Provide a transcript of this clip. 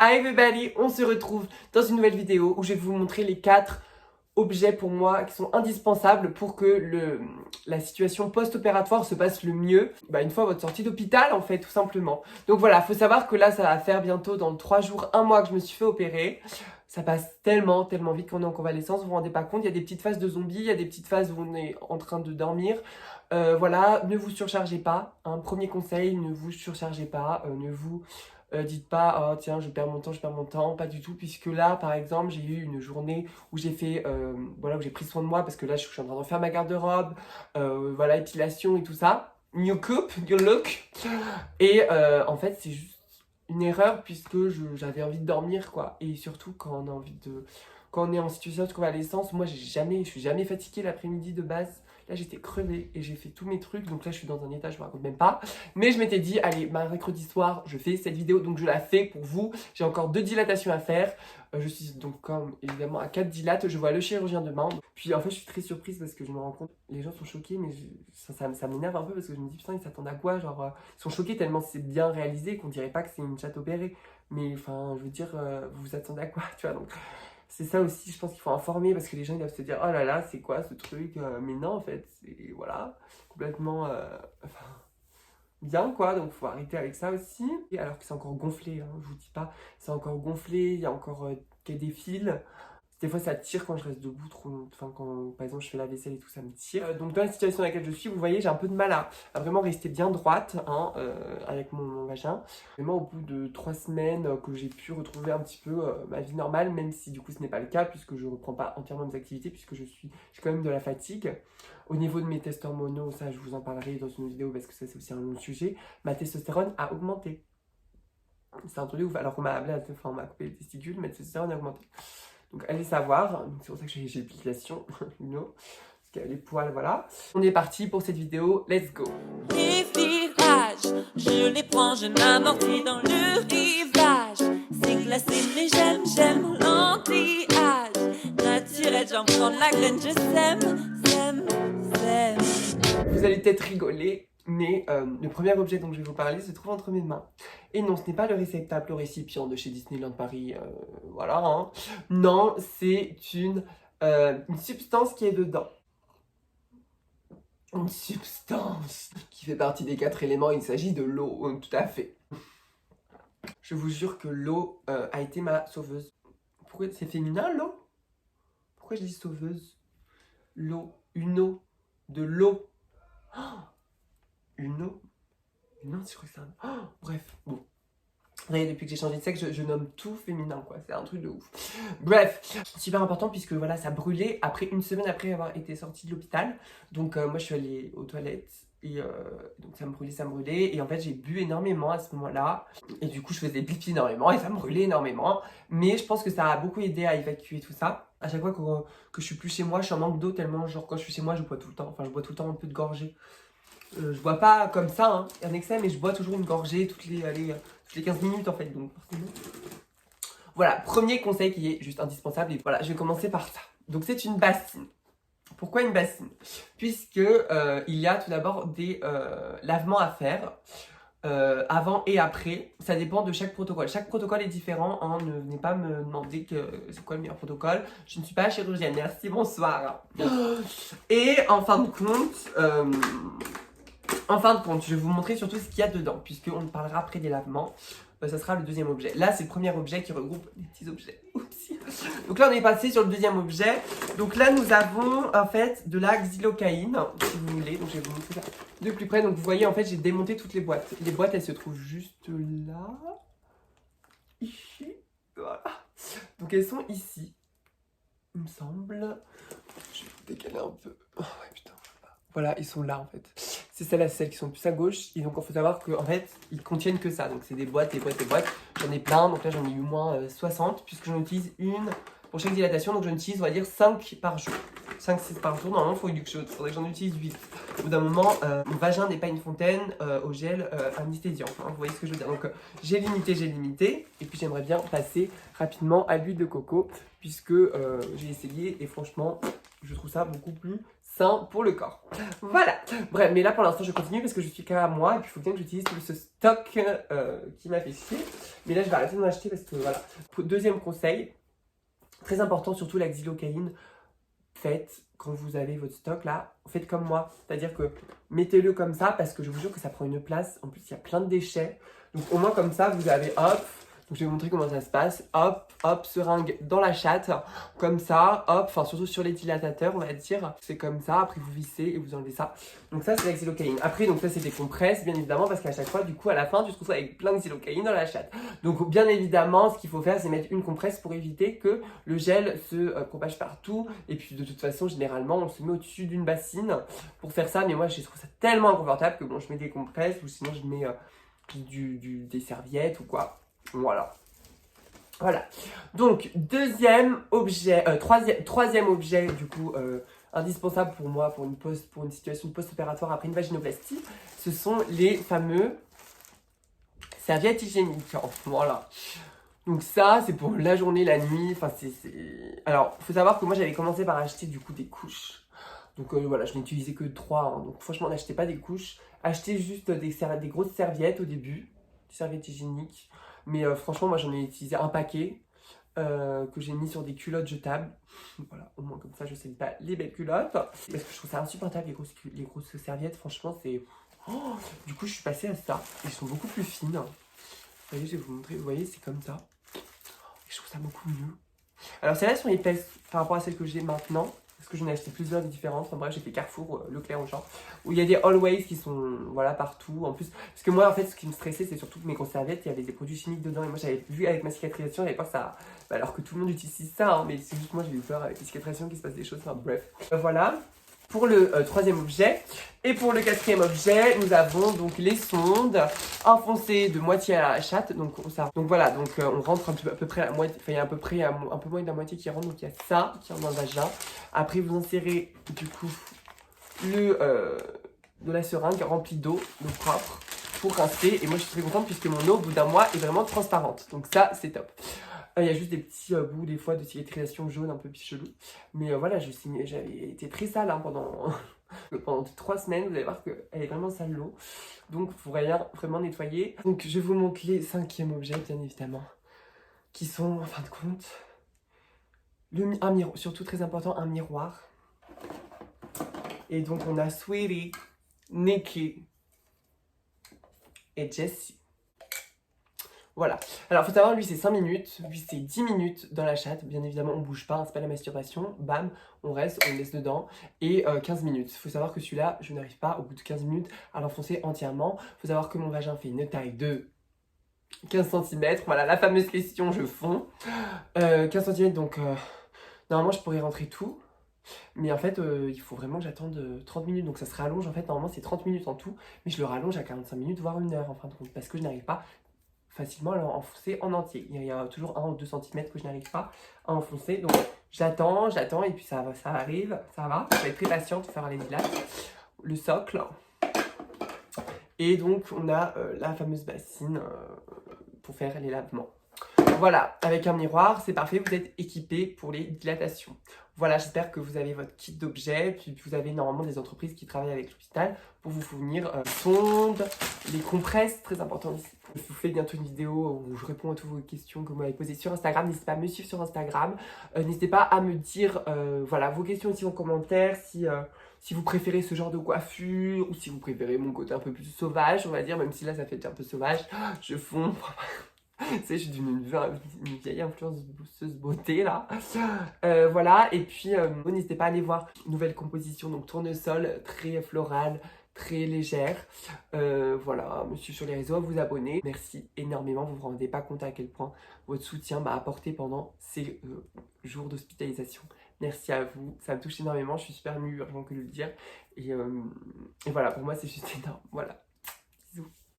Hi everybody, on se retrouve dans une nouvelle vidéo où je vais vous montrer les 4 objets pour moi qui sont indispensables pour que la situation post-opératoire se passe le mieux une fois votre sortie d'hôpital en fait, tout simplement. Donc voilà, faut savoir que là ça va faire bientôt dans 3 jours, 1 mois que je me suis fait opérer. Ça passe tellement vite qu'on est en convalescence, vous vous rendez pas compte, il y a des petites phases de zombie, il y a des petites phases où on est en train de dormir. Voilà, ne vous surchargez pas, hein. Premier conseil, ne vous surchargez pas, ne vous dites pas oh tiens je perds mon temps, pas du tout, puisque là par exemple j'ai eu une journée où j'ai fait voilà, où j'ai pris soin de moi parce que là je suis en train de faire ma garde-robe, voilà, épilation et tout ça, new coupe, new look, et en fait c'est juste une erreur puisque j'avais envie de dormir quoi, et surtout quand on est en situation de convalescence, moi je suis jamais fatiguée l'après-midi de base. Là j'étais crevée et j'ai fait tous mes trucs, donc là je suis dans un état, je me raconte même pas. Mais je m'étais dit, allez, mercredi soir, je fais cette vidéo, donc je la fais pour vous. J'ai encore 2 dilatations à faire. Je suis donc comme évidemment à 4 dilates, je vois le chirurgien demain. Puis en fait je suis très surprise parce que je me rends compte, les gens sont choqués, mais ça m'énerve un peu parce que je me dis putain, ils s'attendent à quoi, genre ils sont choqués tellement c'est bien réalisé qu'on dirait pas que c'est une chatte opérée. Mais enfin je veux dire, vous vous attendez à quoi, tu vois, donc... C'est ça aussi, je pense qu'il faut informer parce que les gens ils doivent se dire oh là là, c'est quoi ce truc, mais non, en fait, c'est voilà, complètement bien quoi, donc faut arrêter avec ça aussi. Et alors que c'est encore gonflé, hein, je vous dis pas, c'est encore gonflé, il y a encore des fils. Des fois ça tire quand je reste debout trop longtemps, enfin quand par exemple je fais la vaisselle et tout, ça me tire. Donc dans la situation dans laquelle je suis, vous voyez, j'ai un peu de mal à vraiment rester bien droite, hein, avec mon vagin. Vraiment au bout de 3 semaines que j'ai pu retrouver un petit peu ma vie normale, même si du coup ce n'est pas le cas puisque je reprends pas entièrement mes activités, puisque j'ai quand même de la fatigue. Au niveau de mes tests hormonaux, ça je vous en parlerai dans une vidéo parce que ça c'est aussi un long sujet, ma testostérone a augmenté. C'est un truc de ouf, alors qu'on m'a on m'a coupé les testicules, ma testostérone a augmenté. Donc allez savoir, c'est pour ça que j'ai l'épilation, parce qu'il y a les poils, voilà. On est parti pour cette vidéo, let's go. Les virages, je les prends, je m'amortis dans le rivage. C'est glacé mais j'aime l'anti-âge. Naturel, j'en prends la graine, je sème. Vous allez peut-être rigoler, mais le premier objet dont je vais vous parler se trouve entre mes mains. Et non, ce n'est pas le réceptacle, le récipient de chez Disneyland Paris, voilà, hein. Non, c'est une substance qui est dedans. Une substance qui fait partie des 4 éléments, il s'agit de l'eau, tout à fait. Je vous jure que l'eau a été ma sauveuse. Pourquoi c'est féminin, l'eau? Pourquoi je dis sauveuse? L'eau, une eau, de l'eau. Oh, une eau? Non, je crois que c'est un... Oh, bref, bon. Vous voyez, depuis que j'ai changé de sexe, je nomme tout féminin, quoi. C'est un truc de ouf. Bref, super important puisque voilà, ça brûlait après 1 semaine après avoir été sortie de l'hôpital. Donc moi, je suis allée aux toilettes et donc ça me brûlait. Et en fait, j'ai bu énormément à ce moment-là. Et du coup, je faisais pipi énormément et ça me brûlait énormément. Mais je pense que ça a beaucoup aidé à évacuer tout ça. À chaque fois que je suis plus chez moi, je suis en manque d'eau tellement, genre quand je suis chez moi, je bois tout le temps. Enfin, je bois tout le temps un peu de gorgée. Je bois pas comme ça, hein, un excès, mais je bois toujours une gorgée toutes les 15 minutes en fait, donc forcément. Voilà, premier conseil qui est juste indispensable, et voilà, je vais commencer par ça. Donc c'est une bassine. Pourquoi une bassine? Puisque il y a tout d'abord des lavements à faire, avant et après. Ça dépend de chaque protocole. Chaque protocole est différent, hein, ne venez pas me demander c'est quoi le meilleur protocole. Je ne suis pas chirurgienne, merci, bonsoir. Et en fin de compte, je vais vous montrer surtout ce qu'il y a dedans, puisqu'on parlera après des lavements. Ça sera le deuxième objet. Là, c'est le premier objet qui regroupe des petits objets. Oupsie. Donc là, on est passé sur le deuxième objet. Donc là, nous avons en fait de la xylocaïne, si vous voulez. Donc je vais vous montrer ça de plus près. Donc vous voyez, en fait, j'ai démonté toutes les boîtes. Les boîtes, elles se trouvent juste là. Ici. Voilà. Donc elles sont ici, il me semble. Je vais vous décaler un peu. Oh ouais, putain. Voilà, ils sont là en fait. C'est celles qui sont plus à gauche. Et donc il faut savoir qu'en fait, ils contiennent que ça. Donc c'est des boîtes, des boîtes, des boîtes. J'en ai plein. Donc là, j'en ai eu moins 60. Puisque j'en utilise une pour chaque dilatation. Donc j'en utilise, on va dire, 5 par jour. 5-6 par jour. Normalement, il faudrait que j'en utilise 8. Au bout d'un moment, mon vagin n'est pas une fontaine au gel anesthésiant. Hein, vous voyez ce que je veux dire. Donc j'ai limité. Et puis j'aimerais bien passer rapidement à l'huile de coco. Puisque j'ai essayé et franchement, je trouve ça beaucoup plus sain pour le corps. Voilà. Bref, mais là pour l'instant je continue parce que je suis qu'à moi et puis il faut bien que j'utilise tout ce stock qui m'a fait chier. Mais là je vais arrêter d'en acheter parce que voilà. Deuxième conseil, très important, surtout la xylocaïne, faites quand vous avez votre stock là, faites comme moi. C'est-à-dire que mettez-le comme ça parce que je vous jure que ça prend une place. En plus il y a plein de déchets. Donc au moins comme ça vous avez hop. Donc je vais vous montrer comment ça se passe. Hop, hop, seringue dans la chatte. Comme ça, hop, enfin surtout sur les dilatateurs on va dire. C'est comme ça, après vous vissez et vous enlevez ça. Donc ça c'est la xylocaïne. Après donc ça c'est des compresses bien évidemment parce qu'à chaque fois du coup à la fin tu te retrouves avec plein de xylocaïne dans la chatte. Donc bien évidemment ce qu'il faut faire c'est mettre une compresse pour éviter que le gel se propage partout. Et puis de toute façon généralement on se met au-dessus d'une bassine pour faire ça. Mais moi je trouve ça tellement inconfortable que bon je mets des compresses ou sinon je mets des serviettes ou quoi. Voilà. Voilà. Donc, troisième objet, du coup, indispensable pour moi, pour une situation post-opératoire après une vaginoplastie, ce sont les fameux serviettes hygiéniques. Voilà. Donc ça, c'est pour la journée, la nuit. Enfin, Alors, il faut savoir que moi, j'avais commencé par acheter, du coup, des couches. Donc voilà, je n'ai utilisé que 3. Hein. Donc franchement, n'achetez pas des couches. Achetez juste des grosses serviettes au début. Des serviettes hygiéniques. Mais franchement, moi j'en ai utilisé un paquet que j'ai mis sur des culottes jetables. Voilà, au moins comme ça je saigne pas les belles culottes. Parce que je trouve ça insupportable les grosses serviettes. Franchement, c'est. Oh, du coup, je suis passée à ça. Elles sont beaucoup plus fines. Vous voyez, je vais vous montrer. Vous voyez, c'est comme ça. Et je trouve ça beaucoup mieux. Alors, celles-là sont épaisses par rapport à celles que j'ai maintenant. Parce que j'en ai acheté plusieurs différentes. Enfin bref, j'ai fait Carrefour, Leclerc au genre. Où il y a des always qui sont voilà, partout. En plus, parce que moi en fait, ce qui me stressait, c'est surtout que mes grosses serviettes, il y avait des produits chimiques dedans. Et moi j'avais vu avec ma cicatrisation, j'avais peur que ça. Bah, alors que tout le monde utilise ça, hein, mais c'est juste moi j'ai eu peur avec les cicatrisations qu'il se passe des choses. Enfin bref. Voilà. Pour le troisième objet. Et pour le quatrième objet, nous avons donc les sondes enfoncées de moitié à la chatte. Donc voilà, donc on rentre à peu près à la moitié, enfin il y a à peu près un peu moins de la moitié qui rentre, donc il y a ça qui rentre dans le vagin. Après vous insérez du coup de la seringue remplie d'eau propre pour rincer. Et moi je suis très contente puisque mon eau au bout d'un mois est vraiment transparente. Donc ça c'est top. Il y a juste des petits bouts des fois de cicatrisation jaune un peu chelou. Mais voilà, j'avais été très sale hein, pendant 3 semaines. Vous allez voir qu'elle est vraiment sale l'eau. Donc il faut vraiment nettoyer. Donc je vous montre les 5e objets bien évidemment. Qui sont en fin de compte un miroir, surtout très important, un miroir. Et donc on a Sweetie, Nikki et Jessie. Voilà. Alors, faut savoir, lui, c'est 5 minutes. Lui, c'est 10 minutes dans la chatte. Bien évidemment, on bouge pas. Hein, c'est pas la masturbation. Bam, on reste, on laisse dedans. Et 15 minutes. Faut savoir que celui-là, je n'arrive pas, au bout de 15 minutes, à l'enfoncer entièrement. Faut savoir que mon vagin fait une taille de 15 cm. Voilà, la fameuse question, je fonds. 15 cm, donc, normalement, je pourrais rentrer tout. Mais en fait, il faut vraiment que j'attende 30 minutes. Donc, ça se rallonge. En fait, normalement, c'est 30 minutes en tout. Mais je le rallonge à 45 minutes, voire 1 heure, en fin de compte. Parce que je n'arrive pas facilement à l'enfoncer en entier. Il y a toujours 1 ou 2 cm que je n'arrive pas à enfoncer. Donc j'attends et puis ça arrive, ça va. Je vais être très patiente pour faire les dilates. Le socle. Et donc on a la fameuse bassine pour faire les lavements. Voilà, avec un miroir, c'est parfait, vous êtes équipé pour les dilatations. Voilà, j'espère que vous avez votre kit d'objets, puis vous avez normalement des entreprises qui travaillent avec l'hôpital pour vous fournir sondes, les compresses, très important ici. Je vous fais bientôt une vidéo où je réponds à toutes vos questions que vous m'avez posées sur Instagram. N'hésitez pas à me suivre sur Instagram. N'hésitez pas à me dire voilà, vos questions ici en commentaire, si vous préférez ce genre de coiffure ou si vous préférez mon côté un peu plus sauvage, on va dire, même si là ça fait un peu sauvage. Je fonds. Tu sais, je suis devenue une vieille influenceuse beauté là. Voilà, et puis n'hésitez pas à aller voir nouvelle composition, donc tournesol très florale, très légère. Voilà, me suivre sur les réseaux, à vous abonner. Merci énormément, vous vous rendez pas compte à quel point votre soutien m'a apporté pendant ces jours d'hospitalisation. Merci à vous, ça me touche énormément, je suis super émue, rien que de le dire. Et voilà, pour moi c'est juste énorme, voilà.